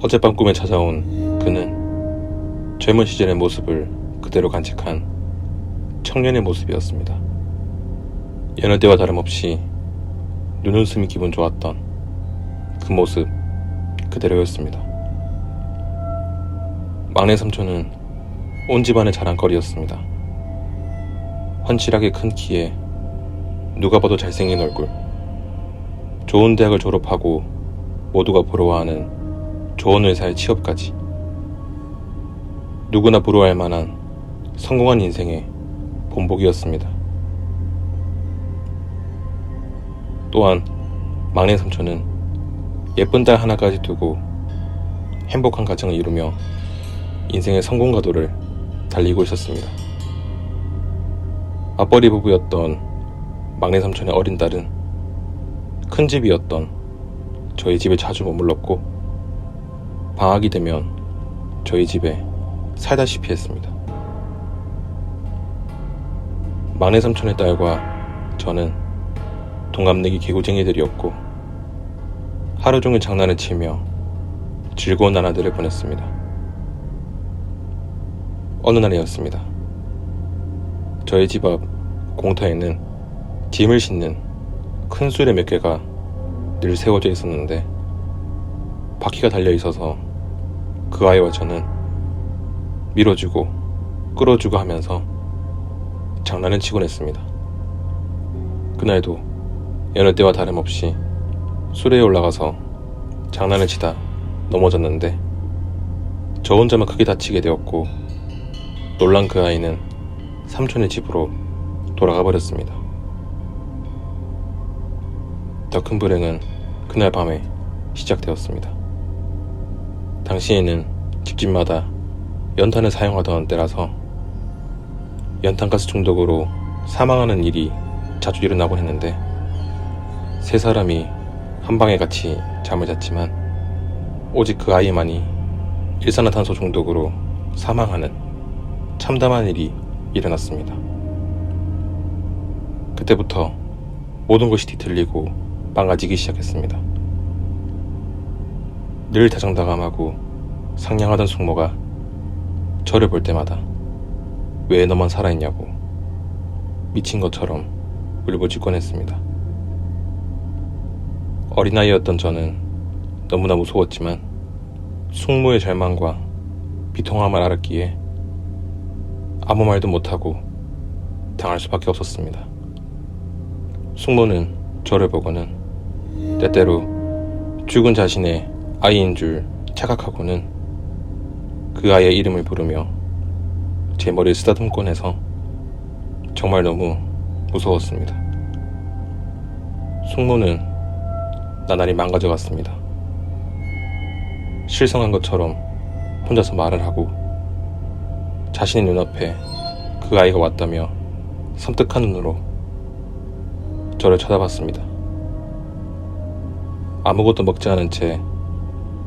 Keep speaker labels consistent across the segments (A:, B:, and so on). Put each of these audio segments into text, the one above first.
A: 어젯밤 꿈에 찾아온 그는 젊은 시절의 모습을 그대로 간직한 청년의 모습이었습니다. 여느 때와 다름없이 눈웃음이 기분 좋았던 그 모습 그대로였습니다. 막내 삼촌은 온 집안의 자랑거리였습니다. 훤칠하게 큰 키에 누가 봐도 잘생긴 얼굴, 좋은 대학을 졸업하고 모두가 부러워하는 좋은 회사의 취업까지, 누구나 부러워할 만한 성공한 인생의 본보기였습니다. 또한 막내 삼촌은 예쁜 딸 하나까지 두고 행복한 가정을 이루며 인생의 성공 가도를 달리고 있었습니다. 맞벌이 부부였던 막내 삼촌의 어린 딸은 큰 집이었던 저희 집에 자주 머물렀고 방학이 되면 저희 집에 살다시피 했습니다. 막내 삼촌의 딸과 저는 동갑내기 개구쟁이들이었고 하루 종일 장난을 치며 즐거운 나날들을 보냈습니다. 어느 날이었습니다. 저희 집 앞 공터에는 짐을 싣는 큰 수레 몇 개가 늘 세워져 있었는데 바퀴가 달려 있어서 그 아이와 저는 밀어주고 끌어주고 하면서 장난을 치곤 했습니다. 그날도 여느 때와 다름없이 수레에 올라가서 장난을 치다 넘어졌는데 저 혼자만 크게 다치게 되었고 놀란 그 아이는 삼촌의 집으로 돌아가 버렸습니다. 더 큰 불행은 그날 밤에 시작되었습니다. 당시에는 집집마다 연탄을 사용하던 때라서 연탄가스 중독으로 사망하는 일이 자주 일어나곤 했는데 세 사람이 한 방에 같이 잠을 잤지만 오직 그 아이만이 일산화탄소 중독으로 사망하는 참담한 일이 일어났습니다. 그때부터 모든 것이 뒤틀리고 망가지기 시작했습니다. 늘 다정다감하고 상냥하던 숙모가 저를 볼 때마다 왜 너만 살아있냐고 미친 것처럼 울부짖곤 했습니다. 어린아이였던 저는 너무나 무서웠지만 숙모의 절망과 비통함을 알았기에 아무 말도 못하고 당할 수밖에 없었습니다. 숙모는 저를 보고는 때때로 죽은 자신의 아이인 줄 착각하고는 그 아이의 이름을 부르며 제 머리를 쓰다듬곤 해서 정말 너무 무서웠습니다. 숙모는 나날이 망가져갔습니다. 실성한 것처럼 혼자서 말을 하고 자신의 눈앞에 그 아이가 왔다며 섬뜩한 눈으로 저를 쳐다봤습니다. 아무것도 먹지 않은 채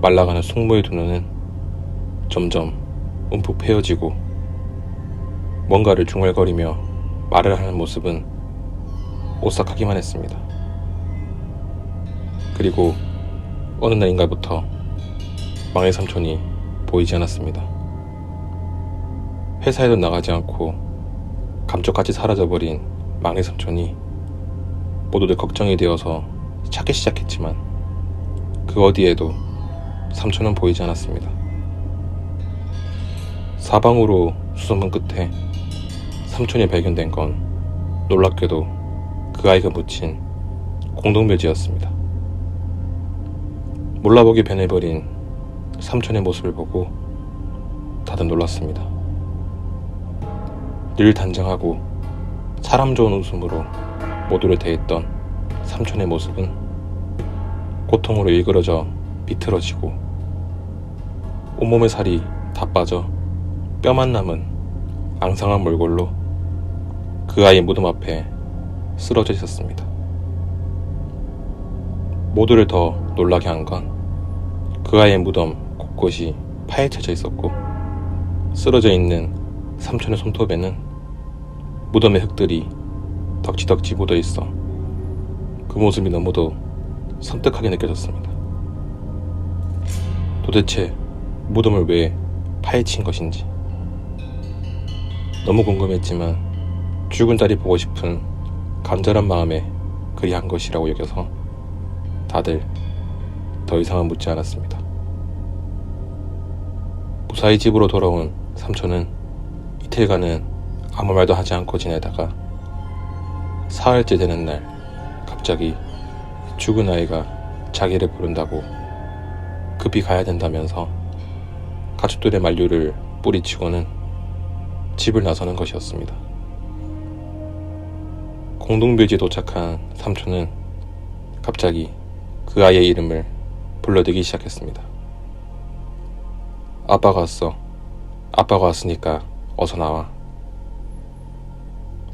A: 말라가는 숙모의 두 눈은 점점 움푹 패여지고 뭔가를 중얼거리며 말을 하는 모습은 오싹하기만 했습니다. 그리고 어느 날인가부터 막내 삼촌이 보이지 않았습니다. 회사에도 나가지 않고 감쪽같이 사라져버린 막내 삼촌이 모두들 걱정이 되어서 찾기 시작했지만 그 어디에도 삼촌은 보이지 않았습니다. 사방으로 수소문 끝에 삼촌이 발견된 건 놀랍게도 그 아이가 묻힌 공동묘지였습니다. 몰라보게 변해버린 삼촌의 모습을 보고 다들 놀랐습니다. 늘 단정하고 사람 좋은 웃음으로 모두를 대했던 삼촌의 모습은 고통으로 일그러져 비틀어지고 온몸의 살이 다 빠져 뼈만 남은 앙상한 몰골로 그 아이의 무덤 앞에 쓰러져 있었습니다. 모두를 더 놀라게 한 건 그 아이의 무덤 곳곳이 파헤쳐져 있었고 쓰러져 있는 삼촌의 손톱에는 무덤의 흙들이 덕지덕지 묻어 있어 그 모습이 너무도 섬뜩하게 느껴졌습니다. 도대체 무덤을 왜 파헤친 것인지 너무 궁금했지만 죽은 딸이 보고 싶은 간절한 마음에 그리 한 것이라고 여겨서 다들 더 이상은 묻지 않았습니다. 무사히 집으로 돌아온 삼촌은 이틀간은 아무 말도 하지 않고 지내다가 사흘째 되는 날 갑자기 죽은 아이가 자기를 부른다고 급히 가야 된다면서 가족들의 만류를 뿌리치고는 집을 나서는 것이었습니다. 공동묘지에 도착한 삼촌은 갑자기 그 아이의 이름을 불러대기 시작했습니다. 아빠가 왔어. 아빠가 왔으니까 어서 나와.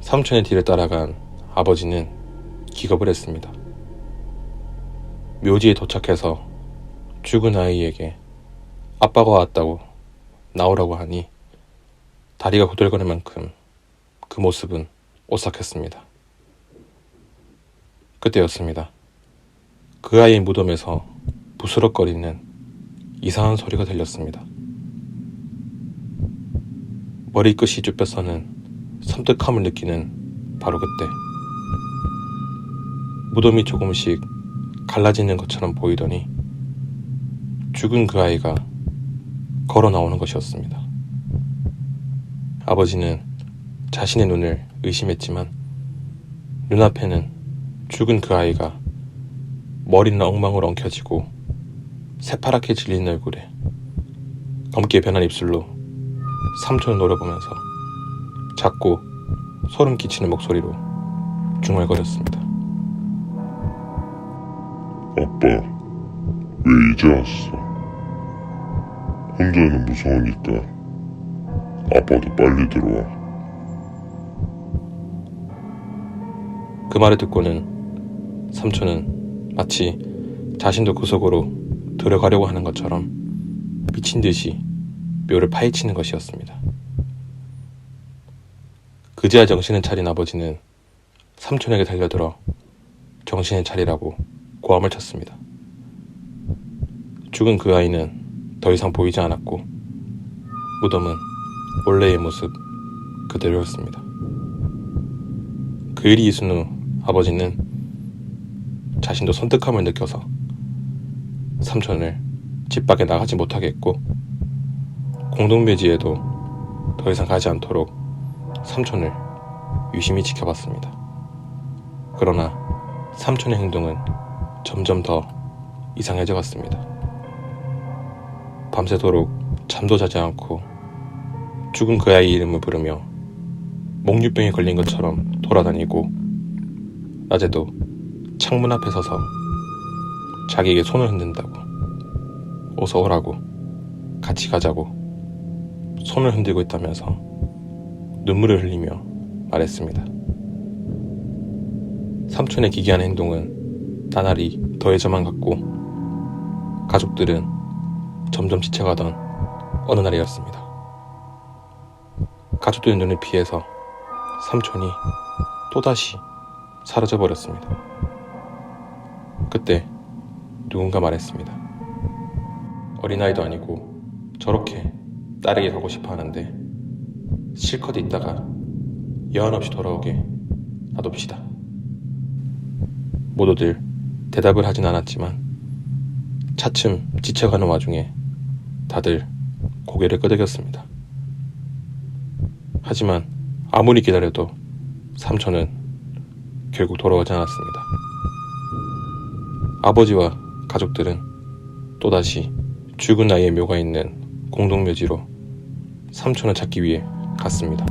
A: 삼촌의 뒤를 따라간 아버지는 기겁을 했습니다. 묘지에 도착해서 죽은 아이에게 아빠가 왔다고 나오라고 하니 다리가 후들거릴 만큼 그 모습은 오싹했습니다. 그때였습니다. 그 아이의 무덤에서 부스럭거리는 이상한 소리가 들렸습니다. 머리끝이 쭈뼛서는 섬뜩함을 느끼는 바로 그때 무덤이 조금씩 갈라지는 것처럼 보이더니 죽은 그 아이가 걸어 나오는 것이었습니다. 아버지는 자신의 눈을 의심했지만 눈앞에는 죽은 그 아이가 머리는 엉망으로 엉켜지고 새파랗게 질린 얼굴에 검게 변한 입술로 삼촌을 노려보면서 작고 소름 끼치는 목소리로 중얼거렸습니다.
B: 아빠, 왜 이제 왔어? 혼자는 무서우니까 아빠도 빨리 들어와.
A: 그 말을 듣고는 삼촌은 마치 자신도 그 속으로 들어가려고 하는 것처럼 미친 듯이 묘를 파헤치는 것이었습니다. 그제야 정신을 차린 아버지는 삼촌에게 달려들어 정신을 차리라고 고함을 쳤습니다. 죽은 그 아이는 더 이상 보이지 않았고 무덤은 원래의 모습 그대로였습니다. 그 일이 있은 후 아버지는 자신도 섬뜩함을 느껴서 삼촌을 집 밖에 나가지 못하게 했고 공동묘지에도 더 이상 가지 않도록 삼촌을 유심히 지켜봤습니다. 그러나 삼촌의 행동은 점점 더 이상해져 갔습니다. 밤새도록 잠도 자지 않고 죽은 그 아이 이름을 부르며 목류병에 걸린 것처럼 돌아다니고 낮에도 창문 앞에 서서 자기에게 손을 흔든다고 어서 오라고 같이 가자고 손을 흔들고 있다면서 눈물을 흘리며 말했습니다. 삼촌의 기괴한 행동은 나날이 더해져만 갔고 가족들은 점점 지쳐가던 어느 날이었습니다. 가족들의 눈을 피해서 삼촌이 또다시 사라져버렸습니다. 그때 누군가 말했습니다. 어린아이도 아니고 저렇게 딸에게 가고 싶어 하는데 실컷 있다가 여한 없이 돌아오게 놔둡시다. 모두들 대답을 하진 않았지만 차츰 지쳐가는 와중에 다들 고개를 끄덕였습니다. 하지만 아무리 기다려도 삼촌은 결국 돌아오지 않았습니다. 아버지와 가족들은 또다시 죽은 아이의 묘가 있는 공동묘지로 삼촌을 찾기 위해 갔습니다.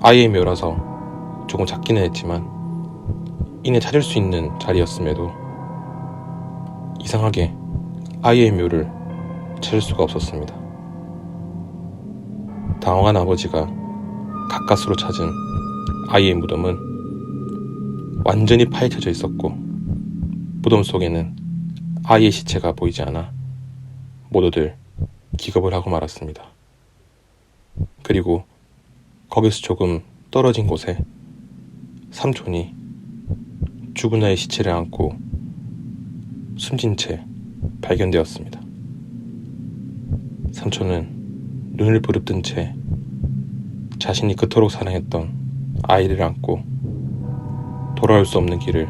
A: 아이의 묘라서 조금 작기는 했지만 이내 찾을 수 있는 자리였음에도 이상하게 아이의 묘를 찾을 수가 없었습니다. 당황한 아버지가 가까스로 찾은 아이의 무덤은 완전히 파헤쳐져 있었고 무덤 속에는 아이의 시체가 보이지 않아 모두들 기겁을 하고 말았습니다. 그리고 거기서 조금 떨어진 곳에 삼촌이 죽은 아이의 시체를 안고 숨진 채 발견되었습니다. 삼촌은 눈을 부릅뜬 채 자신이 그토록 사랑했던 아이를 안고 돌아올 수 없는 길을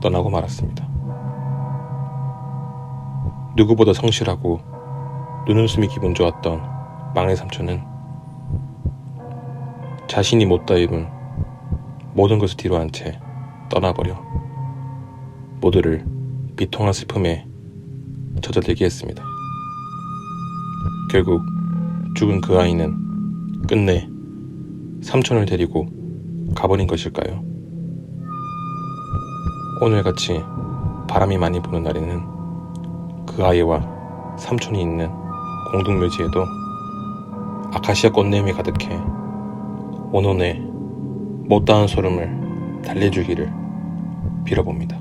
A: 떠나고 말았습니다. 누구보다 성실하고 눈웃음이 기분 좋았던 막내 삼촌은 자신이 못다 입은 모든 것을 뒤로 한 채 떠나버려 모두를 비통한 슬픔에 젖어들게 했습니다. 결국 죽은 그 아이는 끝내 삼촌을 데리고 가버린 것일까요? 오늘같이 바람이 많이 부는 날에는 그 아이와 삼촌이 있는 공동묘지에도 아카시아 꽃냄이 가득해 온혼의 못다한 소름을 달래주기를 빌어봅니다.